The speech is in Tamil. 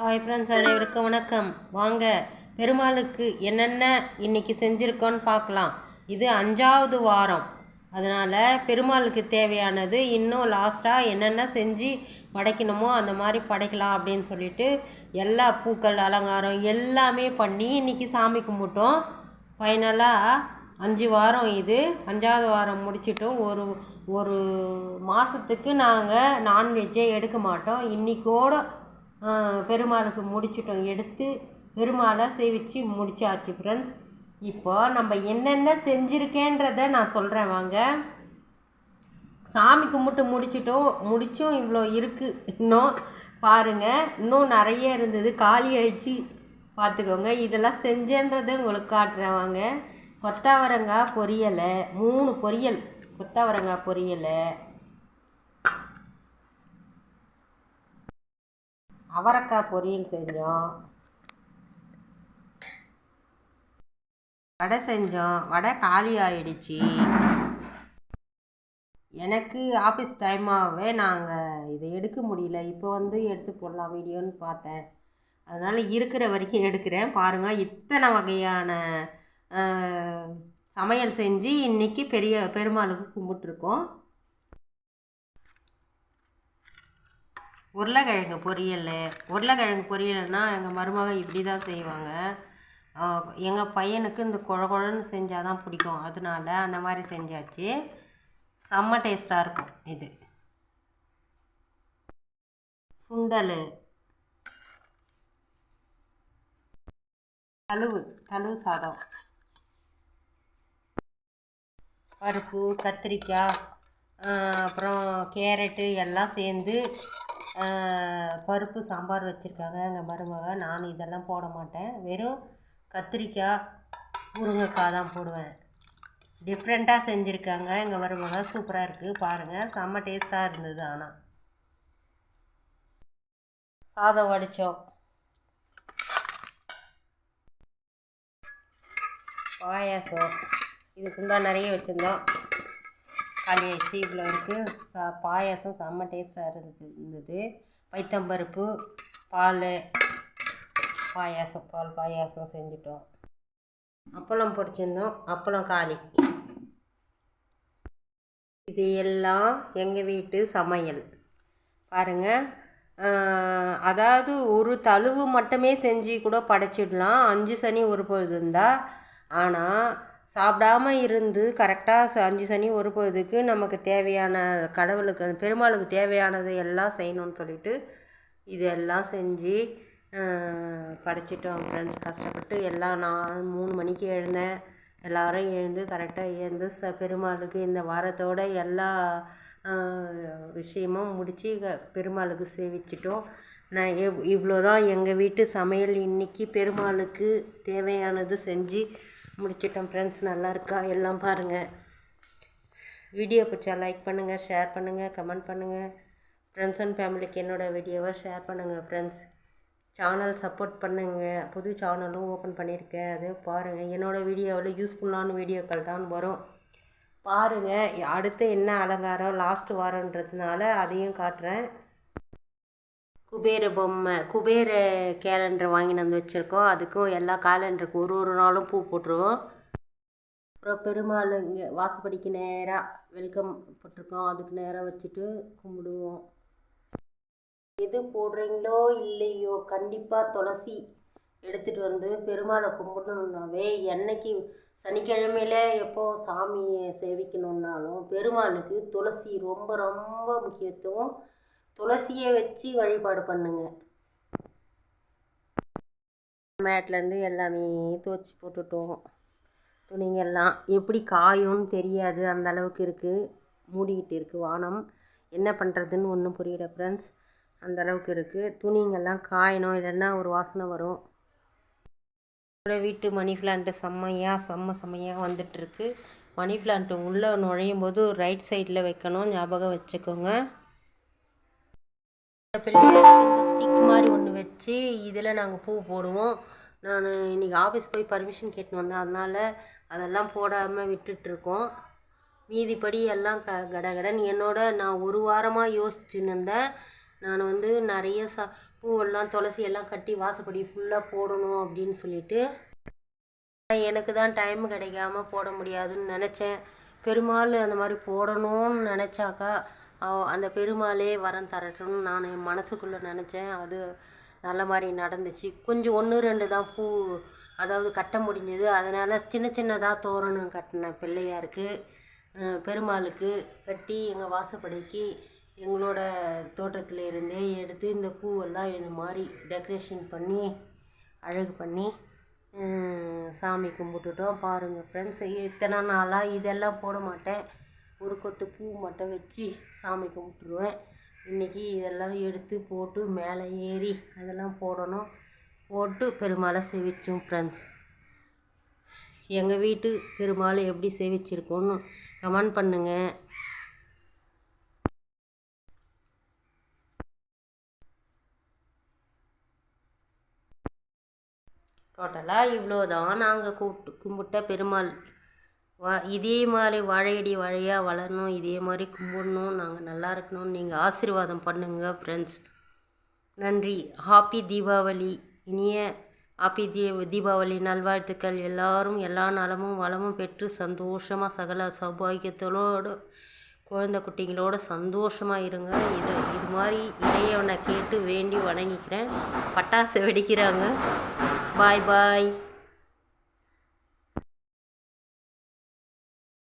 ஹாய் ஃப்ரெண்ட்ஸ், அனைவருக்கும் வணக்கம். வாங்க பெருமாளுக்கு என்னென்ன இன்றைக்கி செஞ்சுருக்கோன்னு பார்க்கலாம். இது 5வது வாரம், அதனால் பெருமாளுக்கு தேவையானது இன்னும் லாஸ்ட்டாக என்னென்ன செஞ்சு படைக்கணுமோ அந்த மாதிரி படைக்கலாம் அப்படின்னு சொல்லிட்டு எல்லா பூக்கள் அலங்காரம் எல்லாமே பண்ணி இன்றைக்கி சாமி கும்பிட்டோம். ஃபைனலாக 5 வாரம், இது 5வது வாரம் முடிச்சிட்டோம். ஒரு மாதத்துக்கு நாங்கள் நான்வெஜ்ஜே எடுக்க மாட்டோம். இன்றைக்கோட பெருமாளுக்கு முடிச்சிட்டோம். எடுத்து பெருமாளை சேவிச்சு முடிச்சாச்சு ஃப்ரெண்ட்ஸ். இப்போ நம்ம என்னென்ன செஞ்சுருக்கேன்றதை நான் சொல்கிறேன் வாங்க. சாமி கும்பிட்டு முடிச்சும் இவ்வளோ இருக்குது. இன்னும் பாருங்கள், இன்னும் நிறைய இருந்தது, காலி ஆயிடுச்சு. பார்த்துக்கோங்க. இதெல்லாம் செஞ்சேன்றதை உங்களுக்கு காட்டுறேன் வாங்க. கொத்தவரங்காய் பொரியலை, 3 பொரியல், கொத்தவரங்காய் பொரியலை, அவரைக்காய் பொரியல் செஞ்சோம், வடை செஞ்சோம். வடை காலி ஆகிடுச்சி. எனக்கு ஆஃபீஸ் டைமாகவே நாங்கள் இதை எடுக்க முடியல. இப்போ எடுத்து போடலாம் வீடியோன்னு பார்த்தேன். அதனால் இருக்கிற வரைக்கும் எடுக்கிறேன். பாருங்கள், இத்தனை வகையான சமையல் செஞ்சு இன்றைக்கி பெருமாளுக்கு கும்பிட்டுருக்கோம். உருளைக்கிழங்கு பொரியல்னால் எங்கள் மருமக இப்படி தான் செய்வாங்க. எங்கள் பையனுக்கு இந்த குழன்னு செஞ்சால் தான் பிடிக்கும். அதனால அந்த மாதிரி செஞ்சாச்சு. செம்ம டேஸ்ட்டாக இருக்கும். இது சுண்டல், தழுவு சாதம், பருப்பு, கத்திரிக்காய், அப்புறம் கேரட்டு எல்லாம் சேர்ந்து பருப்பு சாம்பார் வச்சுருக்காங்க எங்கள் மருமக. நான் இதெல்லாம் போட மாட்டேன். வெறும் கத்திரிக்காய், முருங்கைக்காய் தான் போடுவேன். டிஃப்ரெண்ட்டாக செஞ்சுருக்காங்க எங்கள் மருமக. சூப்பராக இருக்குது. பாருங்கள், செம்ம டேஸ்ட்டாக இருந்தது. ஆனால் சாதம் வடித்தோம், பாயாசம், இதுக்குண்டா நிறைய வச்சுருந்தோம். காலி ஆயிடுச்சு. இவ்வளோ இருக்குது. பாயாசம் செம்ம டேஸ்ட்டாக இருந்தது. பைத்தம்பருப்பு பால் பாயாசம் செஞ்சுட்டோம். அப்பளம் பொரிச்சிருந்தோம். அப்பளம் காலி. இது எல்லாம் எங்கள் வீட்டு சமையல். பாருங்கள், அதாவது ஒரு தழுவு மட்டுமே செஞ்சு கூட படைச்சிடலாம் 5 சனி ஒரு பொழுது இருந்தால். ஆனால் சாப்பிடாம இருந்து கரெக்டாக 5 சனி ஒரு பொழுதுக்கு நமக்கு தேவையான கடவுளுக்கு பெருமாளுக்கு தேவையானது எல்லாம் செய்யணும்னு சொல்லிட்டு இதெல்லாம் செஞ்சு படைச்சிட்டோம் ஃப்ரெண்ட்ஸ். கஷ்டப்பட்டு எல்லாம் நான் 3 மணிக்கு எழுந்தேன். எல்லோரும் எழுந்து கரெக்டாக எழுந்து பெருமாளுக்கு இந்த வாரத்தோட எல்லா விஷயமும் முடித்து பெருமாளுக்கு சேவிச்சிட்டோம். நான் இவ்வளோதான் எங்கள் வீட்டு சமையல். இன்றைக்கி பெருமாளுக்கு தேவையானது செஞ்சு முடிச்சிட்டோம் ஃப்ரெண்ட்ஸ். நல்லா இருக்கா எல்லாம் பாருங்கள். வீடியோ பிடிச்சா லைக் பண்ணுங்கள், ஷேர் பண்ணுங்கள், கமெண்ட் பண்ணுங்கள். ஃப்ரெண்ட்ஸ் அண்ட் ஃபேமிலிக்கு என்னோடய வீடியோவை ஷேர் பண்ணுங்கள் ஃப்ரெண்ட்ஸ். சேனல் சப்போர்ட் பண்ணுங்கள். புது சேனலும் ஓப்பன் பண்ணியிருக்கேன், அது பாருங்கள். என்னோடய வீடியோவில் யூஸ்ஃபுல்லான வீடியோக்கள் தான் வரும். பாருங்கள். அடுத்து என்ன அலங்காரம் லாஸ்ட் வாரன்றதுனால அதையும் காட்டுறேன். குபேர பொம்மை, குபேர கேலண்டர் வாங்கிட்டு வந்து வச்சுருக்கோம். அதுக்கும் எல்லா கேலண்டருக்கு ஒரு நாளும் பூ போட்டுருவோம். அப்புறம் பெருமாள் இங்கே வாசப்படிக்கு நேராக வெல்கம் போட்டிருக்கோம். அதுக்கு நேராக வச்சுட்டு கும்பிடுவோம். எது போடுறீங்களோ இல்லையோ, கண்டிப்பாக துளசி எடுத்துகிட்டு வந்து பெருமாளை கும்பிடணுன்னாவே, என்னைக்கு சனிக்கிழமையில் எப்போ சாமியை சேவிக்கணுன்னாலும் பெருமாளுக்கு துளசி ரொம்ப ரொம்ப முக்கியத்துவம். துளசியை வச்சு வழிபாடு பண்ணுங்க. மேட்லேருந்து எல்லாமே துவச்சி போட்டுட்டோம். துணிங்கெல்லாம் எப்படி காயும்னு தெரியாது, அந்த அளவுக்கு இருக்குது. மூடிக்கிட்டு இருக்குது வானம். என்ன பண்ணுறதுன்னு ஒன்றும் புரியல ஃப்ரெண்ட்ஸ். அந்த அளவுக்கு இருக்குது. துணிங்கெல்லாம் காயணும், இல்லைன்னா ஒரு வாசனை வரும். வீட்டு மணி பிளான்ட்டு செம்மையாக வந்துட்டுருக்கு. மணி பிளான்ட்டு உள்ளே நுழையும் போது ரைட் சைடில் வைக்கணும், ஞாபகம் வச்சுக்கோங்க. ஸ்டிக் மாதிரி ஒன்று வச்சு இதில் நாங்கள் பூ போடுவோம். நான் இன்றைக்கி ஆஃபீஸ் போய் பர்மிஷன் கேட்டுன்னு வந்தேன், அதனால் அதெல்லாம் போடாமல் விட்டுட்ருக்கோம். மீதிப்படி எல்லாம் கடகடன் நான் ஒரு வாரமாக யோசிச்சுன்னு இருந்தேன். நான் நிறைய பூவெல்லாம் துளசி எல்லாம் கட்டி வாசப்படி ஃபுல்லாக போடணும் அப்படின்னு சொல்லிட்டு எனக்கு தான் டைம் கிடைக்காம போட முடியாதுன்னு நினச்சேன். பெருமாள் அந்த மாதிரி போடணும்னு நினச்சாக்கா அந்த பெருமாளே வரம் தரட்டும்னு நான் என் மனசுக்குள்ளே நினச்சேன். அது நல்ல மாதிரி நடந்துச்சு. கொஞ்சம் 1 2 தான் பூ அதாவது கட்ட முடிஞ்சது. அதனால் சின்ன சின்னதாக தோரணம் கட்டினேன் பிள்ளையாருக்கு, பெருமாளுக்கு கட்டி எங்கள் வாசப்படிக்கு எங்களோட தோட்டத்தில் இருந்தே எடுத்து இந்த பூவெல்லாம் இது மாதிரி டெக்கரேஷன் பண்ணி அழகு பண்ணி சாமி கும்பிட்டுட்டோம். பாருங்கள் ஃப்ரெண்ட்ஸ், இத்தனை நாளாக இதெல்லாம் போட மாட்டேன். ஒரு கொத்து பூ மட்டும் வச்சு சாமி கும்பிட்டுருவேன். இன்றைக்கி இதெல்லாம் எடுத்து போட்டு மேலே ஏறி அதெல்லாம் போடணும். போட்டு பெருமாளை சேவிச்சோம் ஃப்ரெண்ட்ஸ். எங்கள் வீட்டு பெருமாளை எப்படி சேவிச்சிருக்கோன்னு கமெண்ட் பண்ணுங்கள். டோட்டலாக இவ்வளோ தான் நாங்கள் கும்பிட்ட பெருமாள். இதே மாதிரி வாழையடி வாழையாக வளரணும், இதே மாதிரி கும்பிடணும், நாங்கள் நல்லா இருக்கணும்னு நீங்கள் ஆசீர்வாதம் பண்ணுங்க ஃப்ரெண்ட்ஸ். நன்றி. ஹாப்பி தீபாவளி. இனிய ஹாப்பி தீபாவளி நல்வாழ்த்துக்கள். எல்லாரும் எல்லா நலமும் வளமும் பெற்று சந்தோஷமாக சகல சௌபாகியத்தோடு குழந்தை குட்டிங்களோட சந்தோஷமாக இருங்க. இது மாதிரி இறைவனை கேட்டு வேண்டி வணங்கிக்கிறேன். பட்டாசு வெடிக்கிறாங்க. பாய் பாய்.